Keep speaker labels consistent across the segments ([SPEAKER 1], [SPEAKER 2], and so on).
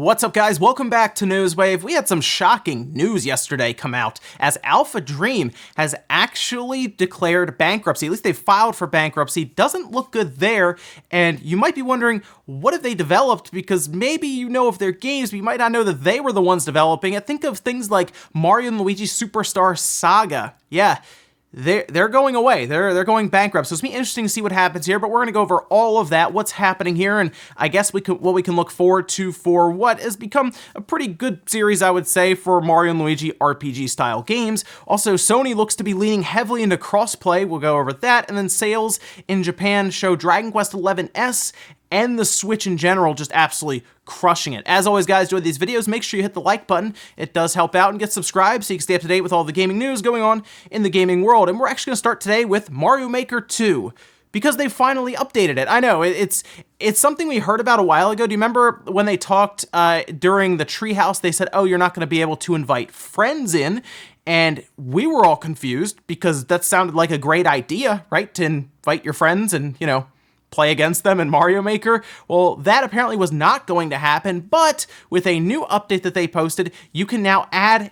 [SPEAKER 1] What's up, guys? Welcome back to Newswave. We had some shocking news yesterday come out as AlphaDream has actually declared bankruptcy. At least they filed for bankruptcy. Doesn't look good there. And you might be wondering, what have they developed? Because maybe you know of their games, but you might not know that they were the ones developing it. Think of things like Mario and Luigi Superstar Saga. Yeah. They're going away. They're going bankrupt. So it's gonna be interesting to see what happens here, but we're gonna go over all of that, what's happening here, and I guess what we can look forward to for what has become a pretty good series, I would say, for Mario and Luigi RPG style games. Also, Sony looks to be leaning heavily into crossplay. We'll go over that, and then sales in Japan show Dragon Quest XI's and the Switch in general just absolutely crushing it. As always, guys, enjoy these videos, make sure you hit the like button. It does help out, and get subscribed so you can stay up to date with all the gaming news going on in the gaming world. And we're actually going to start today with Mario Maker 2. Because they finally updated it. I know, it's something we heard about a while ago. Do you remember when they talked during the Treehouse, they said, oh, you're not going to be able to invite friends in? And we were all confused because that sounded like a great idea, right? To invite your friends and, you know, play against them in Mario Maker. Well, that apparently was not going to happen, but with a new update that they posted, you can now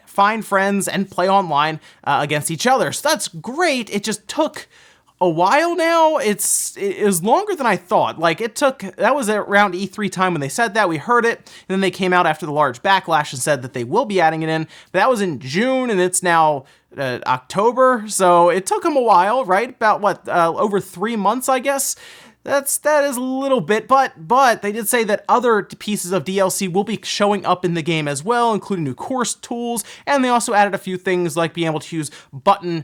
[SPEAKER 1] find friends and play online against each other. So that's great. It just took a while now. It was longer than I thought. Like, that was around E3 time when they said that. We heard it, and then they came out after the large backlash and said that they will be adding it in. But that was in June, and it's now October. So it took them a while, right? About what, over 3 months, I guess. That is a little bit, but they did say that other pieces of DLC will be showing up in the game as well, including new course tools, and they also added a few things like being able to use button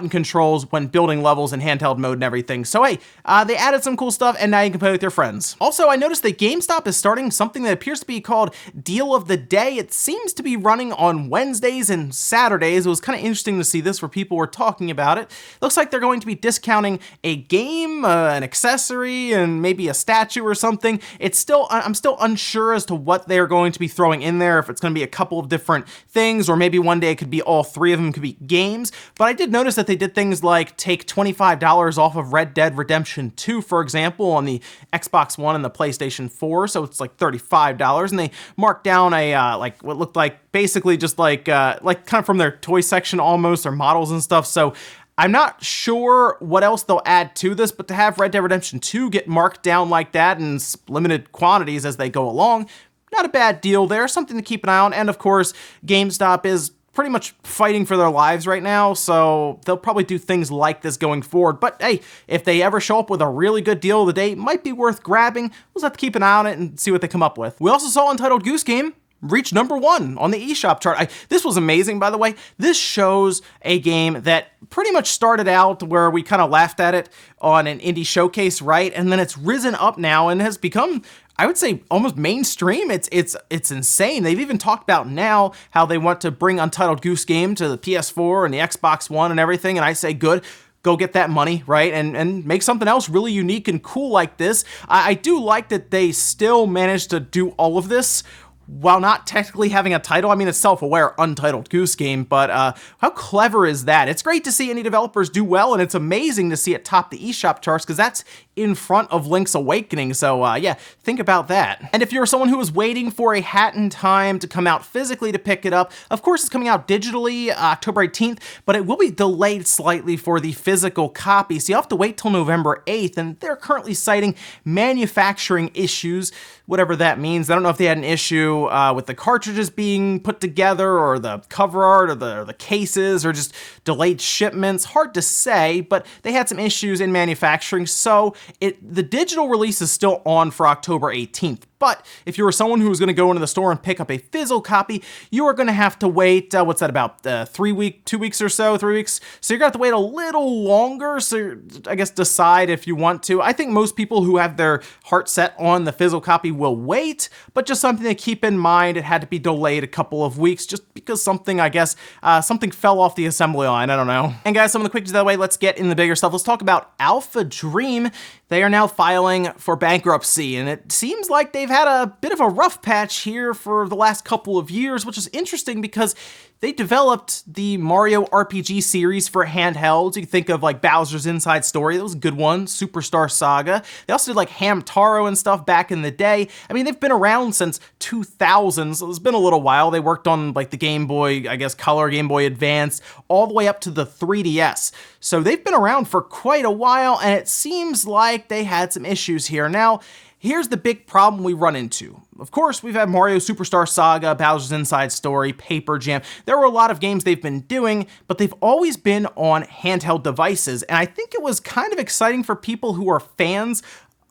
[SPEAKER 1] controls when building levels in handheld mode and everything. So hey, they added some cool stuff, and now you can play with your friends. Also, I noticed that GameStop is starting something that appears to be called Deal of the Day. It seems to be running on Wednesdays and Saturdays. It was kind of interesting to see this where people were talking about it. Looks like they're going to be discounting a game, an accessory, and maybe a statue or something. I'm still unsure as to what they're going to be throwing in there, if it's going to be a couple of different things, or maybe one day it could be all three of them could be games. But I did notice that they did things like take $25 off of Red Dead Redemption 2, for example, on the Xbox One and the PlayStation 4, so it's like $35, and they marked down a like what looked like basically just like kind of from their toy section almost, or models and stuff. So I'm not sure what else they'll add to this, but to have Red Dead Redemption 2 get marked down like that in limited quantities as they go along, not a bad deal there, something to keep an eye on. And of course, GameStop is pretty much fighting for their lives right now, so they'll probably do things like this going forward. But hey, if they ever show up with a really good deal of the day, it might be worth grabbing. We'll just have to keep an eye on it and see what they come up with. We also saw Untitled Goose Game reach #1 on the eShop chart. This was amazing, by the way. This shows a game that pretty much started out where we kind of laughed at it on an indie showcase, right? And then it's risen up now and has become, I would say, almost mainstream. It's insane. They've even talked about now how they want to bring Untitled Goose Game to the PS4 and the Xbox One and everything, and I say good. Go get that money, right? And make something else really unique and cool like this. I do like that they still managed to do all of this while not technically having a title. I mean, it's self-aware, Untitled Goose Game, but how clever is that? It's great to see indie developers do well, and it's amazing to see it top the eShop charts, because that's in front of Link's Awakening, so yeah, think about that. And if you're someone who was waiting for a Hat in Time to come out physically to pick it up, of course it's coming out digitally October 18th, but it will be delayed slightly for the physical copy, so you'll have to wait till November 8th, and they're currently citing manufacturing issues, whatever that means. I don't know if they had an issue with the cartridges being put together, or the cover art, or the cases, or just delayed shipments. Hard to say, but they had some issues in manufacturing, so the digital release is still on for October 18th. But if you were someone who was going to go into the store and pick up a physical copy, you are going to have to wait, what's that, about 2 weeks or so, 3 weeks? So you're going to have to wait a little longer, so I guess decide if you want to. I think most people who have their heart set on the physical copy will wait, but just something to keep in mind, it had to be delayed a couple of weeks just because something, I guess, something fell off the assembly line, I don't know. And guys, some of the quickies that way, let's get in the bigger stuff. Let's talk about AlphaDream. They are now filing for bankruptcy, and it seems like they've they've had a bit of a rough patch here for the last couple of years, which is interesting because they developed the Mario RPG series for handhelds. You can think of like Bowser's Inside Story, that was a good one, Superstar Saga. They also did like Hamtaro and stuff back in the day. I mean, they've been around since 2000, so it's been a little while. They worked on like the Game Boy, I guess, Color, Game Boy Advance, all the way up to the 3DS. So they've been around for quite a while, and it seems like they had some issues here. Now, here's the big problem we run into. Of course, we've had Mario Superstar Saga, Bowser's Inside Story, Paper Jam. There were a lot of games they've been doing, but they've always been on handheld devices. And I think it was kind of exciting for people who are fans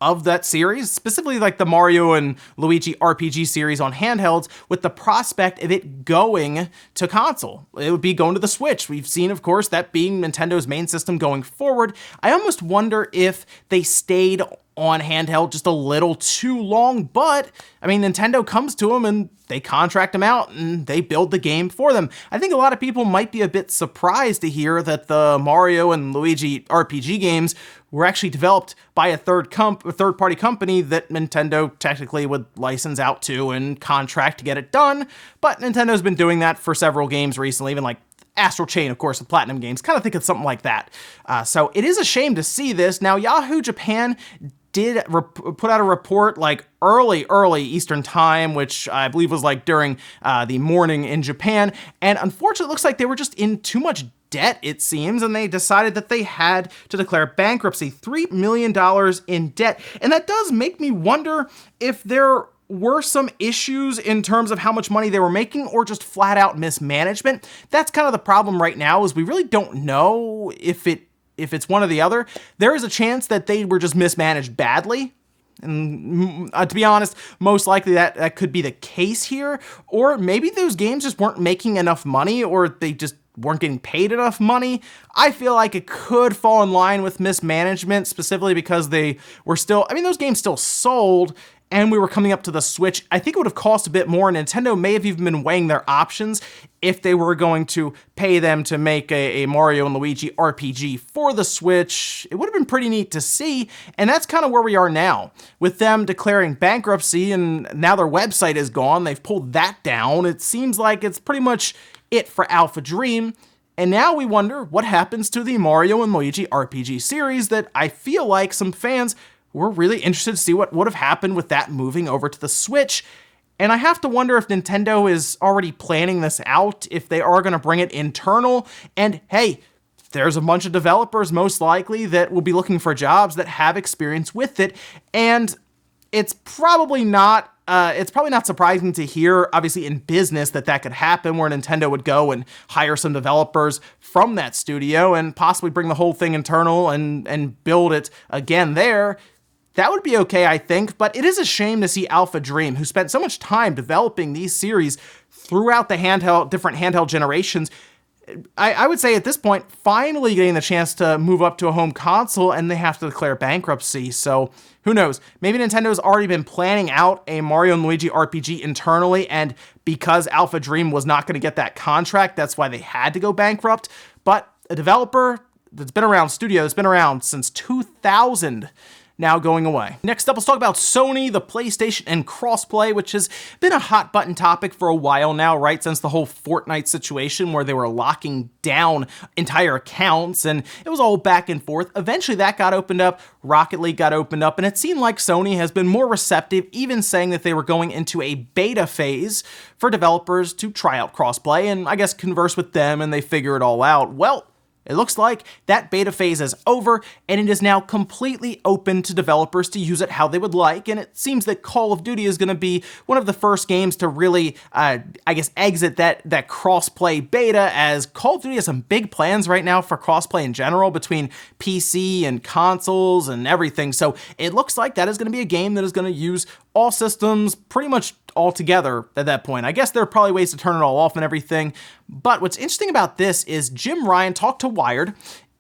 [SPEAKER 1] of that series, specifically like the Mario and Luigi RPG series on handhelds, with the prospect of it going to console. It would be going to the Switch. We've seen, of course, that being Nintendo's main system going forward. I almost wonder if they stayed on handheld just a little too long, but I mean, Nintendo comes to them and they contract them out and they build the game for them. I think a lot of people might be a bit surprised to hear that the Mario and Luigi RPG games were actually developed by a third-party company that Nintendo technically would license out to and contract to get it done, but Nintendo's been doing that for several games recently, even like Astral Chain, of course, the Platinum games. Kind of think it's something like that. So it is a shame to see this. Now, Yahoo Japan did put out a report like early Eastern time, which I believe was like during the morning in Japan. And unfortunately, it looks like they were just in too much debt, it seems, and they decided that they had to declare bankruptcy, $3 million in debt. And that does make me wonder if there were some issues in terms of how much money they were making or just flat out mismanagement. That's kind of the problem right now, is we really don't know if it's one or the other. There is a chance that they were just mismanaged badly. And to be honest, most likely that could be the case here. Or maybe those games just weren't making enough money, or they just weren't getting paid enough money. I feel like it could fall in line with mismanagement, specifically because they were still, I mean, those games still sold, and we were coming up to the Switch. I think it would have cost a bit more. Nintendo may have even been weighing their options if they were going to pay them to make a Mario and Luigi RPG for the Switch. It would have been pretty neat to see, and that's kind of where we are now. With them declaring bankruptcy, and now their website is gone, they've pulled that down. It seems like it's pretty much it for AlphaDream. And now we wonder what happens to the Mario and Luigi RPG series that I feel like some fans were really interested to see what would have happened with that moving over to the Switch. And I have to wonder if Nintendo is already planning this out, if they are going to bring it internal. And hey, there's a bunch of developers most likely that will be looking for jobs that have experience with it. And it's probably not surprising to hear, obviously, in business that could happen, where Nintendo would go and hire some developers from that studio and possibly bring the whole thing internal and build it again there. That would be okay, I think, but it is a shame to see AlphaDream, who spent so much time developing these series throughout the different handheld generations, I would say at this point, finally getting the chance to move up to a home console, and they have to declare bankruptcy. So who knows? Maybe Nintendo's already been planning out a Mario and Luigi RPG internally, and because AlphaDream was not going to get that contract, that's why they had to go bankrupt. But a developer that's been around, studio that's been around since 2000, now going away. Next up, let's talk about Sony, the PlayStation, and crossplay, which has been a hot button topic for a while now, right? Since the whole Fortnite situation where they were locking down entire accounts and it was all back and forth. Eventually that got opened up, Rocket League got opened up, and it seemed like Sony has been more receptive, even saying that they were going into a beta phase for developers to try out crossplay and I guess converse with them and they figure it all out. Well, it looks like that beta phase is over, and it is now completely open to developers to use it how they would like, and it seems that Call of Duty is going to be one of the first games to really, exit that cross-play beta, as Call of Duty has some big plans right now for cross-play in general between PC and consoles and everything, so it looks like that is going to be a game that is going to use all systems pretty much all together at that point. I guess there are probably ways to turn it all off and everything, but what's interesting about this is Jim Ryan talked to Wired,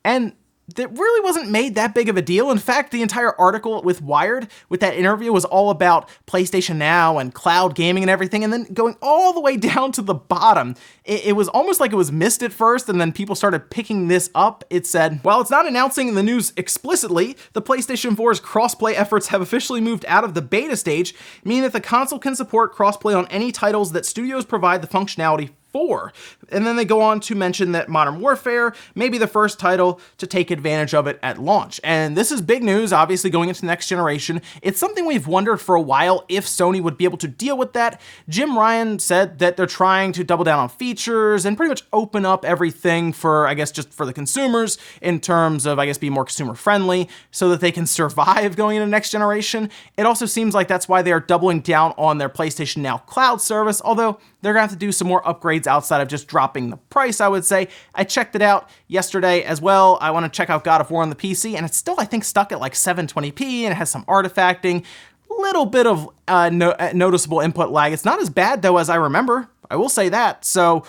[SPEAKER 1] and that really wasn't made that big of a deal. In fact, the entire article with Wired, with that interview, was all about PlayStation Now and cloud gaming and everything, and then going all the way down to the bottom. It was almost like it was missed at first, and then people started picking this up. It said, while it's not announcing in the news explicitly, the PlayStation 4's crossplay efforts have officially moved out of the beta stage, meaning that the console can support crossplay on any titles that studios provide the functionality for. And then they go on to mention that Modern Warfare may be the first title to take advantage of it at launch. And this is big news, obviously, going into the next generation. It's something we've wondered for a while if Sony would be able to deal with that. Jim Ryan said that they're trying to double down on features and pretty much open up everything for, I guess, just for the consumers in terms of, I guess, be more consumer friendly so that they can survive going into next generation. It also seems like that's why they are doubling down on their PlayStation Now cloud service, although they're gonna have to do some more upgrades outside of just dropping the price, I would say. I checked it out yesterday as well. I want to check out God of War on the PC, and it's still, I think, stuck at like 720p, and it has some artifacting, little bit of noticeable input lag. It's not as bad, though, as I remember. I will say that. So,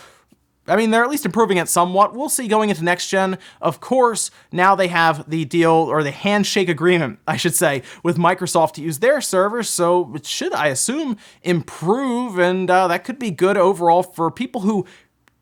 [SPEAKER 1] I mean, they're at least improving it somewhat. We'll see going into next gen. Of course, now they have the deal, or the handshake agreement, I should say, with Microsoft to use their servers, so it should, I assume, improve, and that could be good overall for people who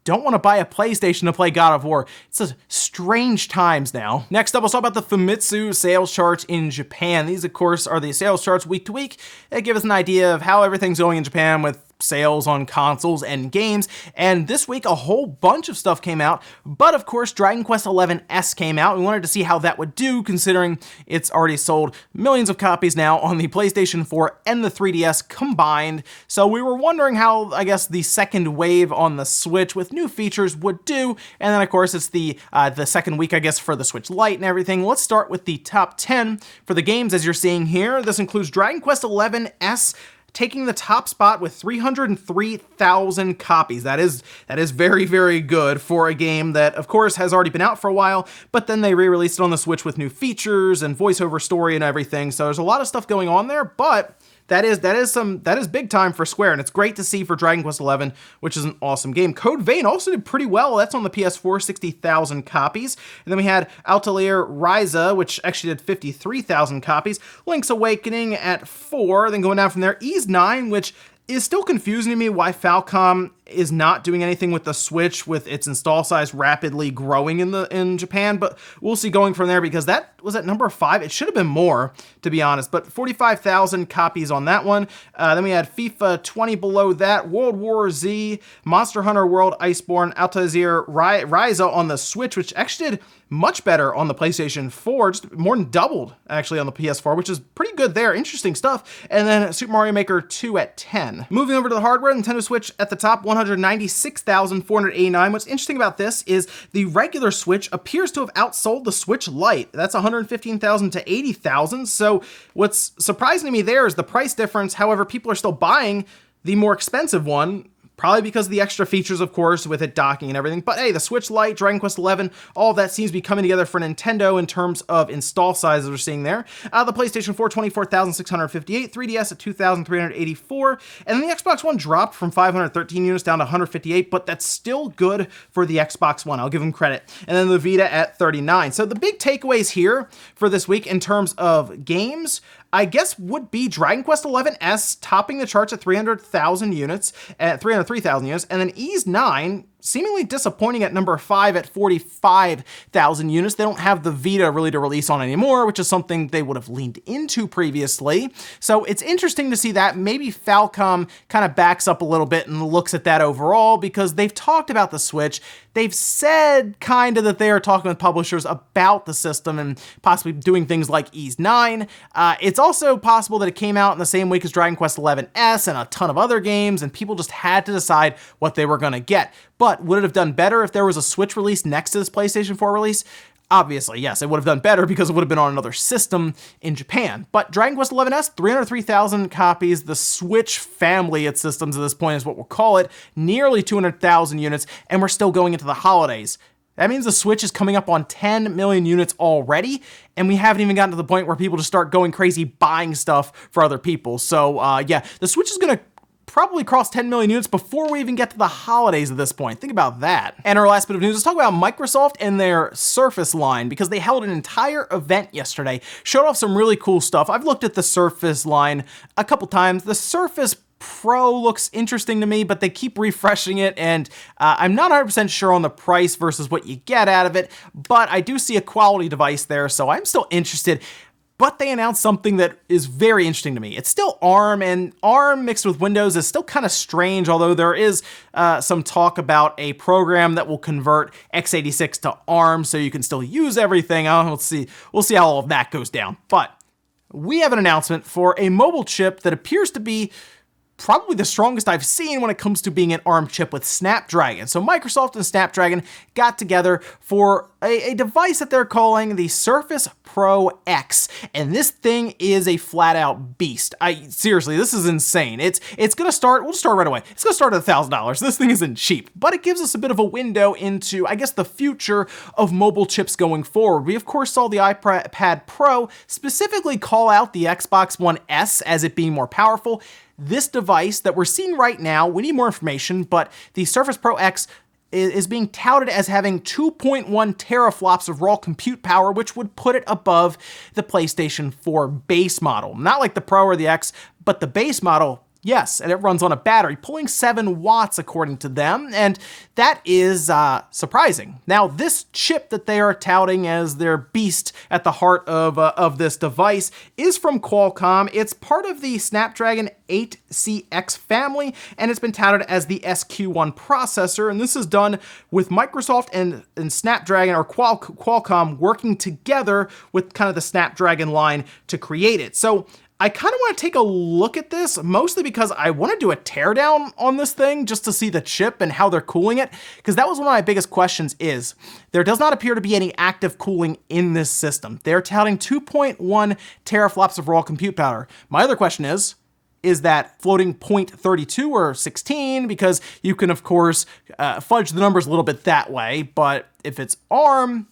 [SPEAKER 1] don't want to buy a PlayStation to play God of War. It's a strange times now. Next up, we'll talk about the Famitsu sales charts in Japan. These, of course, are the sales charts week to week that give us an idea of how everything's going in Japan with sales on consoles and games, and this week a whole bunch of stuff came out, but of course Dragon Quest XI S came out. We wanted to see how that would do, considering it's already sold millions of copies now on the PlayStation 4 and the 3DS combined, so we were wondering how, I guess, the second wave on the Switch with new features would do, and then of course it's the second week, I guess, for the Switch Lite and everything. Let's start with the top 10 for the games, as you're seeing here. This includes Dragon Quest XI S, taking the top spot with 303,000 copies. That is very, very good for a game that, of course, has already been out for a while, but then they re-released it on the Switch with new features and voiceover story and everything, so there's a lot of stuff going on there, but that is big time for Square, and it's great to see for Dragon Quest XI, which is an awesome game. Code Vein also did pretty well. That's on the PS4, 60,000 copies. And then we had Atelier Ryza, which actually did 53,000 copies. Link's Awakening at 4. Then going down from there, Ys 9, which is still confusing to me why Falcom is not doing anything with the Switch, with its install size rapidly growing in Japan, but we'll see going from there, because that was at number 5. It should have been more, to be honest, but 45,000 copies on that one. Then we had FIFA 20 below that, World War Z, Monster Hunter World Iceborne, Altair Ryza on the Switch, which actually did much better on the PlayStation 4, just more than doubled actually on the PS4, which is pretty good there. Interesting stuff. And then Super Mario Maker 2 at 10. Moving over to the hardware, Nintendo Switch at the top, 196,489. What's interesting about this is the regular Switch appears to have outsold the Switch Lite. That's 115,000 to 80,000. So what's surprising to me there is the price difference. However, people are still buying the more expensive one, probably because of the extra features, of course, with it docking and everything. But hey, the Switch Lite, Dragon Quest XI, all of that seems to be coming together for Nintendo in terms of install sizes we're seeing there. The PlayStation 4, 24,658, 3DS at 2,384, and then the Xbox One dropped from 513 units down to 158, but that's still good for the Xbox One. I'll give them credit. And then the Vita at 39. So the big takeaways here for this week in terms of games, I guess, would be Dragon Quest XI S topping the charts at 303,000 units, and then Ys 9 seemingly disappointing at number 5 at 45,000 units. They don't have the Vita really to release on anymore, which is something they would have leaned into previously. So it's interesting to see that. Maybe Falcom kind of backs up a little bit and looks at that overall, because they've talked about the Switch. They've said kind of that they are talking with publishers about the system and possibly doing things like Ys 9. It's also possible that it came out in the same week as Dragon Quest XI S and a ton of other games, and people just had to decide what they were going to get. But would it have done better if there was a Switch release next to this PlayStation 4 release? Obviously, yes, it would have done better because it would have been on another system in Japan. But Dragon Quest XI S, 303,000 copies. The Switch family of systems at this point is what we'll call it. Nearly 200,000 units, and we're still going into the holidays. That means the Switch is coming up on 10 million units already, and we haven't even gotten to the point where people just start going crazy buying stuff for other people. So, yeah, the Switch is going to probably cross 10 million units before we even get to the holidays at this point. Think about that. And our last bit of news, let's talk about Microsoft and their Surface line, because they held an entire event yesterday, showed off some really cool stuff. I've looked at the Surface line a couple times. The Surface Pro looks interesting to me, but they keep refreshing it, and I'm not 100% sure on the price versus what you get out of it, but I do see a quality device there, so I'm still interested. But they announced something that is very interesting to me. It's still ARM, and ARM mixed with Windows is still kind of strange, although there is some talk about a program that will convert x86 to ARM so you can still use everything. We'll see how all of that goes down. But we have an announcement for a mobile chip that appears to be probably the strongest I've seen when it comes to being an ARM chip with Snapdragon. So Microsoft and Snapdragon got together for a device that they're calling the Surface Pro X, and this thing is a flat-out beast. Seriously, this is insane. It's gonna start. We'll start right away. It's gonna start at $1,000. This thing isn't cheap, but it gives us a bit of a window into, I guess, the future of mobile chips going forward. We of course saw the iPad Pro specifically call out the Xbox One S as it being more powerful. This device that we're seeing right now, we need more information, but the Surface Pro X is being touted as having 2.1 teraflops of raw compute power, which would put it above the PlayStation 4 base model. Not like the Pro or the X, but the base model. Yes, and it runs on a battery, pulling 7 watts according to them, and that is surprising. Now, this chip that they are touting as their beast at the heart of this device is from Qualcomm. It's part of the Snapdragon 8CX family, and it's been touted as the SQ1 processor, and this is done with Microsoft and Snapdragon, or Qualcomm, working together with kind of the Snapdragon line to create it. So I kind of want to take a look at this, mostly because I want to do a teardown on this thing just to see the chip and how they're cooling it, because that was one of my biggest questions is, there does not appear to be any active cooling in this system. They're touting 2.1 teraflops of raw compute power. My other question is that floating point 32 or 16? Because you can, of course, fudge the numbers a little bit that way, but if it's ARM,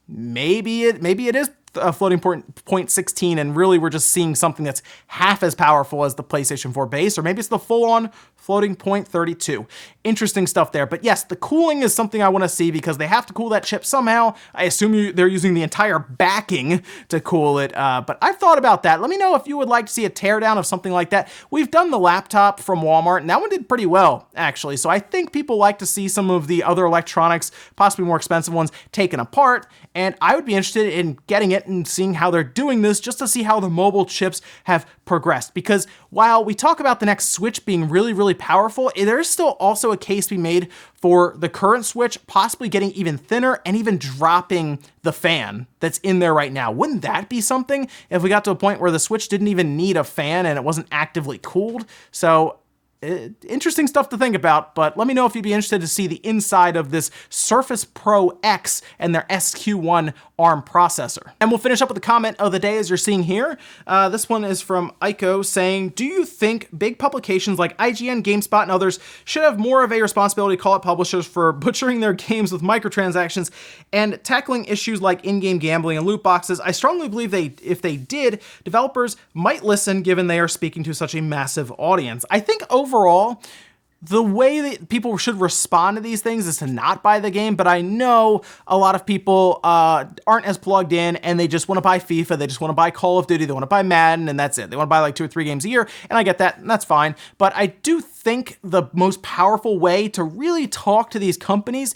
[SPEAKER 1] maybe it is floating point 16, and really we're just seeing something that's half as powerful as the PlayStation 4 base, or maybe it's the full-on floating point 32. Interesting stuff there. But yes, the cooling is something I want to see, because they have to cool that chip somehow. I assume they're using the entire backing to cool it, but I've thought about that. Let me know if you would like to see a teardown of something like that. We've done the laptop from Walmart, and that one did pretty well, actually. So I think people like to see some of the other electronics, possibly more expensive ones, taken apart, and I would be interested in getting it and seeing how they're doing this, just to see how the mobile chips have progressed. Because while we talk about the next Switch being really, really powerful, there is still also a case to be made for the current Switch possibly getting even thinner and even dropping the fan that's in there right now. Wouldn't that be something if we got to a point where the Switch didn't even need a fan and it wasn't actively cooled? So interesting stuff to think about, but let me know if you'd be interested to see the inside of this Surface Pro X and their SQ1 ARM processor. And we'll finish up with the comment of the day, as you're seeing here. This one is from Aiko saying, do you think big publications like IGN, GameSpot, and others should have more of a responsibility to call out publishers for butchering their games with microtransactions and tackling issues like in-game gambling and loot boxes? I strongly believe if they did, developers might listen, given they are speaking to such a massive audience. I think overall, the way that people should respond to these things is to not buy the game, but I know a lot of people aren't as plugged in, and they just want to buy FIFA, they just want to buy Call of Duty, they want to buy Madden, and that's it. They want to buy like 2 or 3 games a year, and I get that, and that's fine. But I do think the most powerful way to really talk to these companies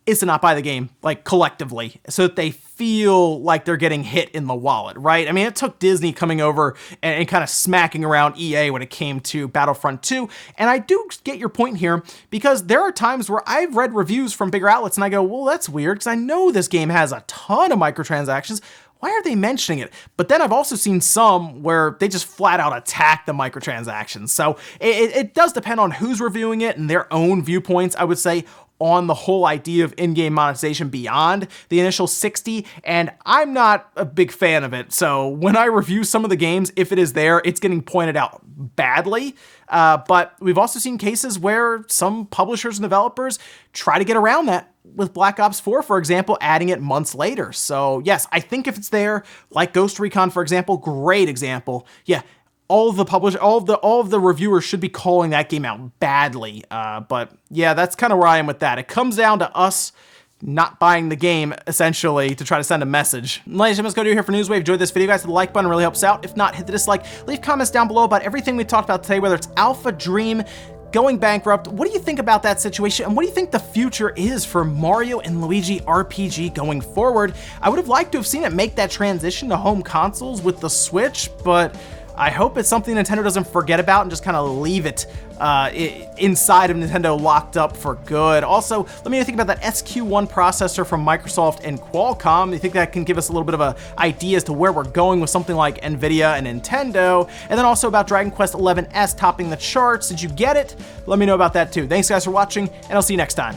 [SPEAKER 1] is to not buy the game, like, collectively, so that they feel like they're getting hit in the wallet, right? I mean, it took Disney coming over and kind of smacking around EA when it came to Battlefront 2, and I do get your point here, because there are times where I've read reviews from bigger outlets, and I go, well, that's weird, because I know this game has a ton of microtransactions. Why are they mentioning it? But then I've also seen some where they just flat out attack the microtransactions. So it does depend on who's reviewing it and their own viewpoints, I would say, on the whole idea of in-game monetization beyond the initial 60, and I'm not a big fan of it. So when I review some of the games, if it is there, it's getting pointed out badly. But we've also seen cases where some publishers and developers try to get around that, with Black Ops 4, for example, adding it months later. So yes, I think if it's there, like Ghost Recon, for example, great example. Yeah, all of the reviewers should be calling that game out badly. But yeah, that's kind of where I am with that. It comes down to us not buying the game, essentially, to try to send a message. Ladies and gentlemen, let's go do here for Newswave. Enjoyed this video, guys. The like button really helps out. If not, hit the dislike. Leave comments down below about everything we talked about today, whether it's AlphaDream going bankrupt. What do you think about that situation? And what do you think the future is for Mario and Luigi RPG going forward? I would have liked to have seen it make that transition to home consoles with the Switch, but I hope it's something Nintendo doesn't forget about and just kind of leave it inside of Nintendo locked up for good. Also, let me know what you think about that SQ1 processor from Microsoft and Qualcomm. You think that can give us a little bit of an idea as to where we're going with something like Nvidia and Nintendo? And then also about Dragon Quest XI S topping the charts. Did you get it? Let me know about that too. Thanks guys for watching, and I'll see you next time.